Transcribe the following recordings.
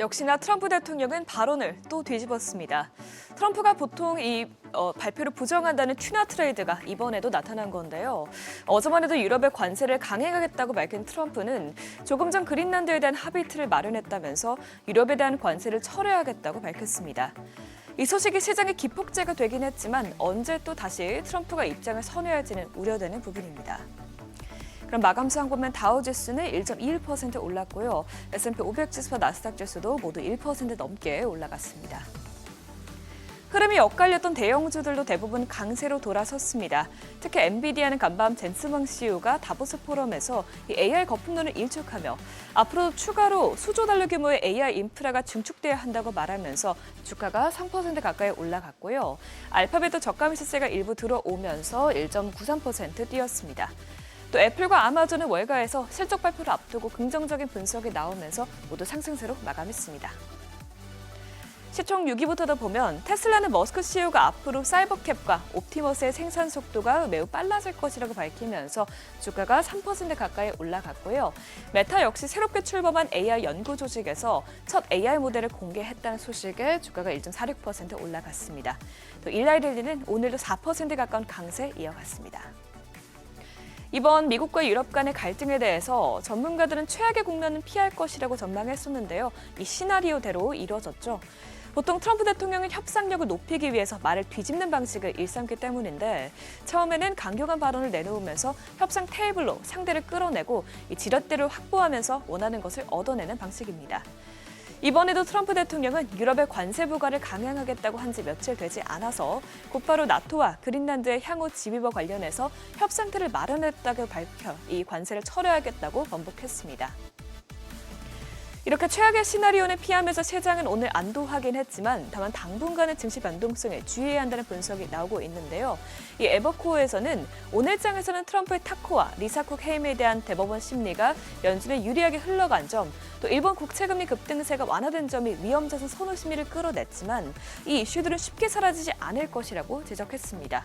역시나 트럼프 대통령은 발언을 또 뒤집었습니다. 트럼프가 보통 발표를 부정한다는 튜나 트레이드가 이번에도 나타난 건데요. 어제만 해도 유럽의 관세를 강행하겠다고 밝힌 트럼프는 조금 전 그린란드에 대한 합의틀을 마련했다면서 유럽에 대한 관세를 철회하겠다고 밝혔습니다. 이 소식이 시장의 기폭제가 되긴 했지만 언제 또 다시 트럼프가 입장을 선회할지는 우려되는 부분입니다. 그럼 마감수항 보면 다우지수는 1.21% 올랐고요. S&P 500 지수와 나스닥 지수도 모두 1% 넘게 올라갔습니다. 흐름이 엇갈렸던 대형주들도 대부분 강세로 돌아섰습니다. 특히 엔비디아는 간밤 젠슨 CEO가 다보스 포럼에서 AI 거품론을 일축하며 앞으로도 추가로 수조 달러 규모의 AI 인프라가 증축돼야 한다고 말하면서 주가가 3% 가까이 올라갔고요. 알파벳도 저가 시세가 일부 들어오면서 1.93% 뛰었습니다. 또 애플과 아마존은 월가에서 실적 발표를 앞두고 긍정적인 분석이 나오면서 모두 상승세로 마감했습니다. 시총 6위부터 보면 테슬라는 머스크 CEO가 앞으로 사이버캡과 옵티머스의 생산 속도가 매우 빨라질 것이라고 밝히면서 주가가 3% 가까이 올라갔고요. 메타 역시 새롭게 출범한 AI 연구 조직에서 첫 AI 모델을 공개했다는 소식에 주가가 1.46% 올라갔습니다. 또 일라이릴리는 오늘도 4% 가까운 강세 이어갔습니다. 이번 미국과 유럽 간의 갈등에 대해서 전문가들은 최악의 국면은 피할 것이라고 전망했었는데요. 이 시나리오대로 이루어졌죠. 보통 트럼프 대통령은 협상력을 높이기 위해서 말을 뒤집는 방식을 일삼기 때문인데 처음에는 강경한 발언을 내놓으면서 협상 테이블로 상대를 끌어내고 이 지렛대를 확보하면서 원하는 것을 얻어내는 방식입니다. 이번에도 트럼프 대통령은 유럽의 관세 부과를 강행하겠다고 한 지 며칠 되지 않아서 곧바로 나토와 그린란드의 향후 지위와 관련해서 협상틀을 마련했다고 밝혀 이 관세를 철회하겠다고 번복했습니다. 이렇게 최악의 시나리오는 피하면서 시장은 오늘 안도하긴 했지만 다만 당분간의 증시 변동성에 주의해야 한다는 분석이 나오고 있는데요. 이 에버코어에서는 오늘 장에서는 트럼프의 타코와 리사쿡 해임에 대한 대법원 심리가 연준에 유리하게 흘러간 점, 또 일본 국채금리 급등세가 완화된 점이 위험자산 선호 심리를 끌어냈지만 이 이슈들은 쉽게 사라지지 않을 것이라고 지적했습니다.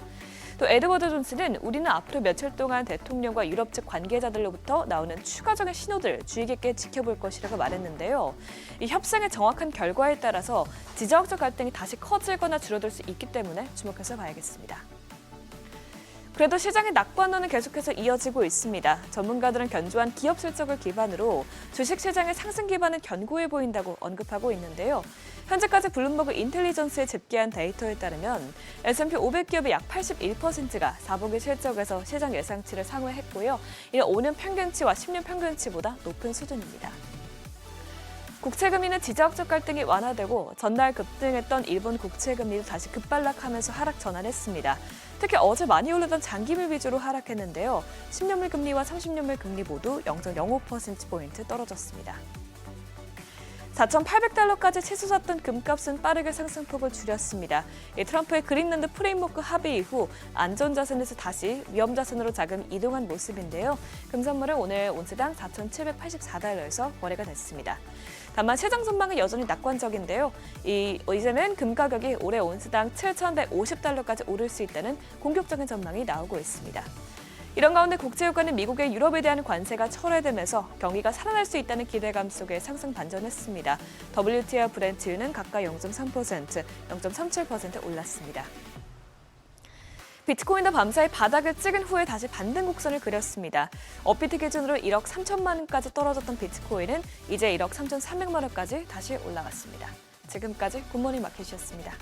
또 에드워드 존스는 우리는 앞으로 며칠 동안 대통령과 유럽 측 관계자들로부터 나오는 추가적인 신호들을 주의 깊게 지켜볼 것이라고 말했는데요. 이 협상의 정확한 결과에 따라서 지정학적 갈등이 다시 커지거나 줄어들 수 있기 때문에 주목해서 봐야겠습니다. 그래도 시장의 낙관론은 계속해서 이어지고 있습니다. 전문가들은 견조한 기업 실적을 기반으로 주식시장의 상승 기반은 견고해 보인다고 언급하고 있는데요. 현재까지 블룸버그 인텔리전스에 집계한 데이터에 따르면 S&P 500 기업의 약 81%가 4분기 실적에서 시장 예상치를 상회했고요. 이는 5년 평균치와 10년 평균치보다 높은 수준입니다. 국채금리는 지정학적 갈등이 완화되고 전날 급등했던 일본 국채금리도 다시 급발락하면서 하락 전환했습니다. 특히 어제 많이 오르던 장기물 위주로 하락했는데요. 10년물 금리와 30년물 금리 모두 0.05%포인트 떨어졌습니다. 4,800달러까지 치솟았던 금값은 빠르게 상승폭을 줄였습니다. 트럼프의 그린란드 프레임워크 합의 이후 안전자산에서 다시 위험자산으로 자금 이동한 모습인데요. 금선물은 오늘 온스당 4,784달러에서 거래가 됐습니다. 다만 시장 전망은 여전히 낙관적인데요. 이제는 금 가격이 올해 온스당 7,150달러까지 오를 수 있다는 공격적인 전망이 나오고 있습니다. 이런 가운데 국제유가는 미국의 유럽에 대한 관세가 철회되면서 경기가 살아날 수 있다는 기대감 속에 상승 반전했습니다. WTI와 브렌트유는 각각 0.3%, 0.37% 올랐습니다. 비트코인도 밤사이 바닥을 찍은 후에 다시 반등 곡선을 그렸습니다. 업비트 기준으로 1억 3천만 원까지 떨어졌던 비트코인은 이제 1억 3,300만 원까지 다시 올라갔습니다. 지금까지 굿모닝 마켓이었습니다.